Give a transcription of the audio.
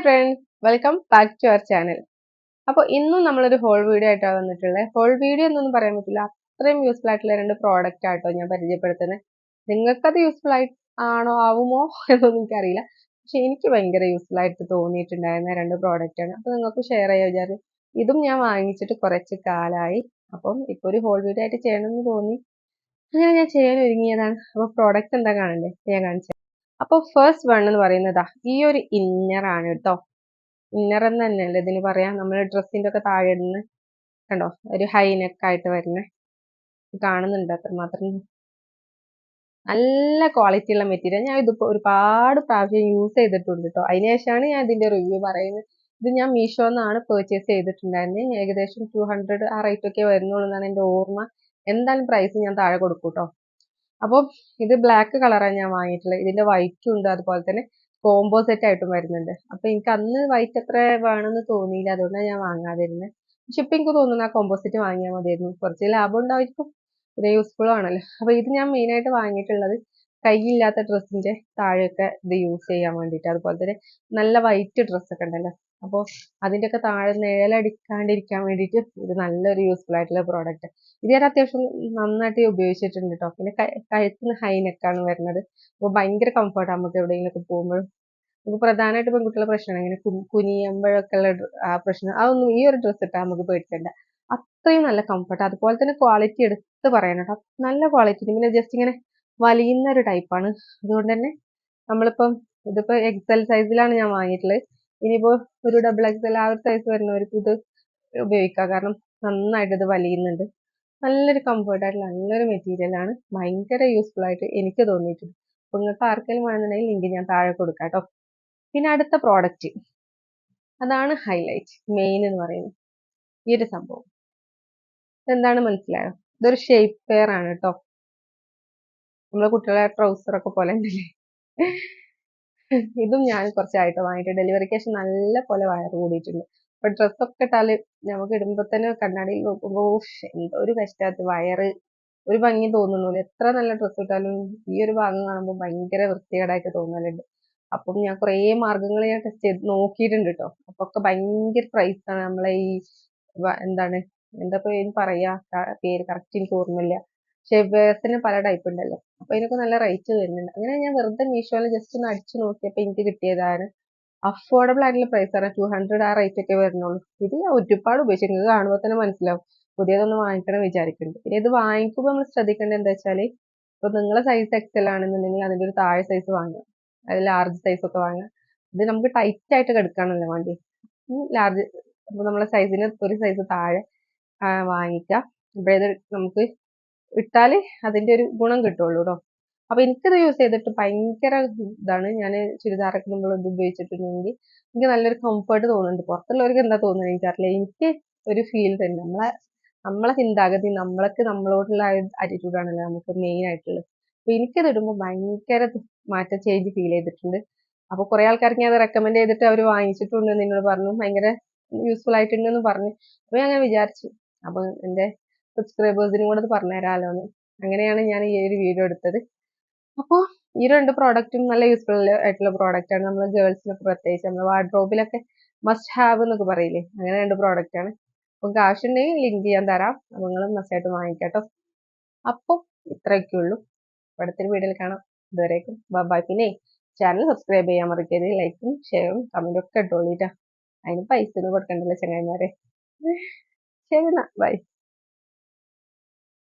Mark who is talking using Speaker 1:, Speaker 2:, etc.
Speaker 1: Friends, welcome back to our channel. അപ്പോൾ ഇന്നും നമ്മളൊരു ഹോൾ വീഡിയോ ആയിട്ടാണ് വന്നിട്ടുള്ളത്. ഹോൾ വീഡിയോ എന്നൊന്നും പറയാൻ പറ്റില്ല, അത്രയും യൂസ്ഫുൾ ആയിട്ടുള്ള രണ്ട് പ്രോഡക്റ്റ് ആട്ടോ ഞാൻ പരിചയപ്പെടുത്തുന്നത്. നിങ്ങൾക്കത് യൂസ്ഫുൾ ആവുമോ എന്നൊന്നും എനിക്കറിയില്ല, പക്ഷെ എനിക്ക് ഭയങ്കര യൂസ്ഫുൾ ആയിട്ട് തോന്നിയിട്ടുണ്ടായിരുന്ന രണ്ട് പ്രോഡക്റ്റ് ആണ്. അപ്പോൾ നിങ്ങൾക്ക് ഷെയർ ചെയ്യാൻ വിചാരിച്ചു. ഇതും ഞാൻ വാങ്ങിച്ചിട്ട് കുറച്ച് കാലമായി, അപ്പം ഇപ്പോൾ ഒരു ഹോൾ വീഡിയോ ആയിട്ട് ചെയ്യണമെന്ന് തോന്നി, അങ്ങനെ ഞാൻ ചെയ്യാൻ ഒരുങ്ങിയതാണ്. അപ്പോൾ പ്രോഡക്റ്റ് എന്താ കാണണ്ടേ, ഞാൻ കാണിച്ചു. അപ്പോൾ ഫസ്റ്റ് വൺ എന്ന് പറയുന്നതാ ഈ ഒരു ഇന്നർ ആണ് കേട്ടോ. ഇന്നർ എന്ന് തന്നെയല്ലേ ഇതിന് പറയാം. നമ്മൾ ഡ്രസ്സിന്റെ ഒക്കെ താഴെ ഇടുന്ന, കണ്ടോ, ഒരു ഹൈ നെക്ക് ആയിട്ട് വരുന്ന, കാണുന്നുണ്ട് അത്രമാത്രം നല്ല ക്വാളിറ്റി ഉള്ള മെറ്റീരിയൽ. ഞാൻ ഇതിപ്പോ ഒരുപാട് പ്രാവശ്യം യൂസ് ചെയ്തിട്ടുണ്ട് കേട്ടോ. അതിനുശേഷമാണ് ഞാൻ ഇതിന്റെ റിവ്യൂ പറയുന്നത്. ഇത് ഞാൻ മീഷോന്നാണ് പർച്ചേസ് ചെയ്തിട്ടുണ്ടായിരുന്നത്. ഏകദേശം 200 ആ റേറ്റ് ഒക്കെ വരുന്നുള്ളൂ എന്നാണ് എൻ്റെ ഓർമ്മ. എന്തായാലും പ്രൈസ് ഞാൻ താഴെ കൊടുക്കും കേട്ടോ. അപ്പോൾ ഇത് ബ്ലാക്ക് കളറാണ് ഞാൻ വാങ്ങിയിട്ടുള്ളത്. ഇതിന്റെ വൈറ്റും ഉണ്ട്, അതുപോലെ തന്നെ കോംബോ സെറ്റ് ആയിട്ടും വരുന്നുണ്ട്. അപ്പൊ എനിക്ക് അന്ന് വൈറ്റ് അത്ര വേണമെന്ന് തോന്നിയില്ല, അതുകൊണ്ടാണ് ഞാൻ വാങ്ങാതിരുന്നത്. പക്ഷെ ഇപ്പൊ എനിക്ക് തോന്നുന്നു ആ കോംബോ സെറ്റ് വാങ്ങിയാൽ മതിയായിരുന്നു, കുറച്ച് ലാഭം ഉണ്ടായിരിക്കും, പിന്നെ യൂസ്ഫുള്ളും ആണല്ലോ. അപ്പൊ ഇത് ഞാൻ മെയിൻ ആയിട്ട് വാങ്ങിയിട്ടുള്ളത് കൈയില്ലാത്ത ഡ്രസ്സിന്റെ താഴെയൊക്കെ ഇത് യൂസ് ചെയ്യാൻ വേണ്ടിയിട്ട്, അതുപോലെ തന്നെ നല്ല വൈറ്റ് ഡ്രസ്സൊക്കെ ഉണ്ടല്ലോ, അപ്പോൾ അതിന്റെ ഒക്കെ താഴെ നിഴലടിക്കാണ്ടിരിക്കാൻ വേണ്ടിയിട്ട് ഇത് നല്ലൊരു യൂസ്ഫുൾ ആയിട്ടുള്ള പ്രോഡക്റ്റ്. ഇത് ഞാൻ അത്യാവശ്യം നന്നായിട്ട് ഉപയോഗിച്ചിട്ടുണ്ട് കേട്ടോ. പിന്നെ കഴുത്തിന് ഹൈ നെക്കാണ് വരുന്നത്. അപ്പോൾ ഭയങ്കര കംഫർട്ടാണ് നമുക്ക് എവിടെയെങ്കിലുമൊക്കെ പോകുമ്പോഴും. നമുക്ക് പ്രധാനമായിട്ട് പെൺകുട്ടികളുടെ പ്രശ്നമാണ് ഇങ്ങനെ കുനിയുമ്പോഴൊക്കെ ഉള്ള ആ പ്രശ്നം. അതൊന്നും ഈ ഒരു ഡ്രസ്സ് ഇട്ടാൽ നമുക്ക് പേടിക്കണ്ട, അത്രയും നല്ല കംഫർട്ട്. അതുപോലെ തന്നെ ക്വാളിറ്റി എടുത്ത് പറയണം കേട്ടോ, നല്ല ക്വാളിറ്റി. പിന്നെ ജസ്റ്റ് ഇങ്ങനെ വലിയുന്ന ഒരു ടൈപ്പാണ്. അതുകൊണ്ട് തന്നെ നമ്മളിപ്പം ഇതിപ്പോ എക്സൽ സൈസിലാണ് ഞാൻ വാങ്ങിയിട്ടുള്ളത്. ഇനിയിപ്പോ ഒരു ഡബിൾ എക്സൽ ആ ഒരു സൈസ് വരുന്നവർക്ക് ഇത് ഉപയോഗിക്കാം, കാരണം നന്നായിട്ട് ഇത് വലിയുന്നുണ്ട്. നല്ലൊരു കംഫർട്ട് ആയിട്ടുള്ള നല്ലൊരു മെറ്റീരിയൽ ആണ്. ഭയങ്കര യൂസ്ഫുൾ ആയിട്ട് എനിക്ക് തോന്നിയിട്ടുണ്ട്. അപ്പൊ നിങ്ങൾക്ക് ആർക്കെങ്കിലും വേണമെന്നുണ്ടെങ്കിൽ ലിങ്ക് ഞാൻ താഴെ കൊടുക്കാം കേട്ടോ. പിന്നെ അടുത്ത പ്രോഡക്റ്റ്, അതാണ് ഹൈലൈറ്റ് മെയിൻ എന്ന് പറയുന്നത്. ഈ ഒരു സംഭവം എന്താണ് മനസ്സിലായോ? ഇതൊരു ഷേപ്പ് വെയർ ആണ് കേട്ടോ. നമ്മളെ കുട്ടികളെ ട്രൗസർ ഒക്കെ പോലെ ഉണ്ടല്ലേ, ഇതും ഞാൻ കുറച്ചായിട്ട് വാങ്ങിയിട്ട് ഡെലിവറിക്ക് ശേഷം നല്ല പോലെ വയറ് കൂടിയിട്ടുണ്ട്. അപ്പൊ ഡ്രസ്സൊക്കെ ഇട്ടാല് നമുക്ക് ഇടുമ്പോ തന്നെ കണ്ണാടിയിൽ നോക്കുമ്പോ എന്തോ ഒരു കഷ്ടാത്ത വയറ്, ഒരു ഭംഗി തോന്നുന്നില്ല. എത്ര നല്ല ഡ്രസ്സ് ഇട്ടാലും ഈ ഒരു ഭാഗം കാണുമ്പോൾ ഭയങ്കര വൃത്തികേടായിട്ട് തോന്നലുണ്ട്. അപ്പം ഞാൻ കുറേ മാർഗങ്ങൾ ഞാൻ ടെസ്റ്റ് ചെയ്ത് നോക്കിയിട്ടുണ്ട് കേട്ടോ. അപ്പൊ ഒക്കെ ഭയങ്കര പ്രൈസ് ആണ്. നമ്മളെ ഈ എന്താണ്, എന്താ പേര് പറയാ, പേര് കറക്റ്റ് എനിക്ക് ഓർമ്മയില്ല. ഷെവേഴ്സിന് പല ടൈപ്പ് ഉണ്ടല്ലോ, അപ്പൊ ഇതിനൊക്കെ നല്ല റേറ്റ് വരുന്നുണ്ട്. അങ്ങനെ ഞാൻ വെറുതെ മീഷോയിൽ ജസ്റ്റ് ഒന്ന് അടിച്ചു നോക്കിയപ്പോ എനിക്ക് കിട്ടിയതാണ്. അഫോർഡബിൾ ആയിട്ടുള്ള പ്രൈസ് ആണ്. 200 ആ റേറ്റ് ഒക്കെ വരുന്നുള്ളൂ. ഇത് ഞാൻ ഒരുപാട് ഉപയോഗിച്ചു, നിങ്ങൾക്ക് കാണുമ്പോൾ തന്നെ മനസ്സിലാവും. പുതിയതൊന്ന് വാങ്ങിക്കണം വിചാരിക്കുന്നുണ്ട്. പിന്നെ ഇത് വാങ്ങിക്കുമ്പോൾ നമ്മൾ ശ്രദ്ധിക്കേണ്ടത് എന്താ വെച്ചാല്, ഇപ്പൊ നിങ്ങളെ സൈസ് എക്സൽ ആണെന്നുണ്ടെങ്കിൽ അതിന്റെ ഒരു താഴെ സൈസ് വാങ്ങുക, അത് ലാർജ് സൈസ് ഒക്കെ വാങ്ങുക. ഇത് നമുക്ക് ടൈറ്റ് ആയിട്ട് കിടക്കാണല്ലോ വേണ്ടി, ലാർജ്. അപ്പൊ നമ്മളെ സൈസിന് ഒരു സൈസ് താഴെ വാങ്ങിക്കുക. അപ്പൊ ഇത് നമുക്ക് ഇട്ടാല് അതിന്റെ ഒരു ഗുണം കിട്ടുള്ളൂ കേട്ടോ. അപ്പൊ എനിക്കിത് യൂസ് ചെയ്തിട്ട് ഭയങ്കര ഇതാണ്. ഞാൻ ചുരിദാറൊക്കെ നമ്മൾ ഇത് ഉപയോഗിച്ചിട്ടുണ്ടെങ്കിൽ എനിക്ക് നല്ലൊരു കംഫർട്ട് തോന്നുന്നുണ്ട്. പുറത്തുള്ളവർക്ക് എന്താ തോന്നുന്നത് എനിക്കറിയില്ല, എനിക്ക് ഒരു ഫീൽ തന്നെ. നമ്മളെ ചിന്താഗതി, നമ്മളോടുള്ള ആറ്റിറ്റ്യൂഡ് ആണല്ലോ നമുക്ക് മെയിൻ ആയിട്ടുള്ളത്. അപ്പൊ എനിക്കിത് ഇടുമ്പോൾ ഭയങ്കര മാറ്റം, ചേഞ്ച് ഫീൽ ചെയ്തിട്ടുണ്ട്. അപ്പൊ കുറെ ആൾക്കാർക്ക് ഞാൻ അത് റെക്കമെൻഡ് ചെയ്തിട്ട് അവർ വാങ്ങിച്ചിട്ടുണ്ട്, എന്നോട് പറഞ്ഞു ഭയങ്കര യൂസ്ഫുൾ ആയിട്ടുണ്ടെന്ന് പറഞ്ഞു. അപ്പൊ ഞാൻ അങ്ങനെ വിചാരിച്ചു, അപ്പൊ എന്റെ സബ്സ്ക്രൈബേഴ്സിനും കൂടെ അത് പറഞ്ഞുതരാമല്ലോ എന്ന്. അങ്ങനെയാണ് ഞാൻ ഈ ഒരു വീഡിയോ എടുത്തത്. അപ്പോൾ ഈ രണ്ട് പ്രോഡക്റ്റും നല്ല യൂസ്ഫുൾ ആയിട്ടുള്ള പ്രോഡക്റ്റ് ആണ്. നമ്മൾ ഗേൾസിനൊക്കെ പ്രത്യേകിച്ച് നമ്മുടെ വാർഡ്രോബിലൊക്കെ മസ്റ്റ് ഹാവ് എന്നൊക്കെ പറയില്ലേ, അങ്ങനെ രണ്ട് പ്രോഡക്റ്റ് ആണ്. അപ്പം കാശുണ്ടെങ്കിൽ ലിങ്ക് ചെയ്യാൻ തരാം, അപ്പോൾ നിങ്ങൾ മസ്റ്റായിട്ട് വാങ്ങിക്കാട്ടോ. അപ്പോൾ ഇത്രയൊക്കെ ഉള്ളൂ. അടുത്തൊരു വീഡിയോയിൽ കാണാം. ഇതുവരേക്കും ബൈ. പിന്നെ ചാനൽ സബ്സ്ക്രൈബ് ചെയ്യാൻ മറക്കരുത്. ലൈക്കും ഷെയറും കമന്റും ഒക്കെ ഇട്ടോളിട്ടാ. അതിന് പൈസ ഒന്നും കൊടുക്കണ്ടല്ലോ ചങ്ങായിമാരെ. ശരി എന്നാ, ബൈ.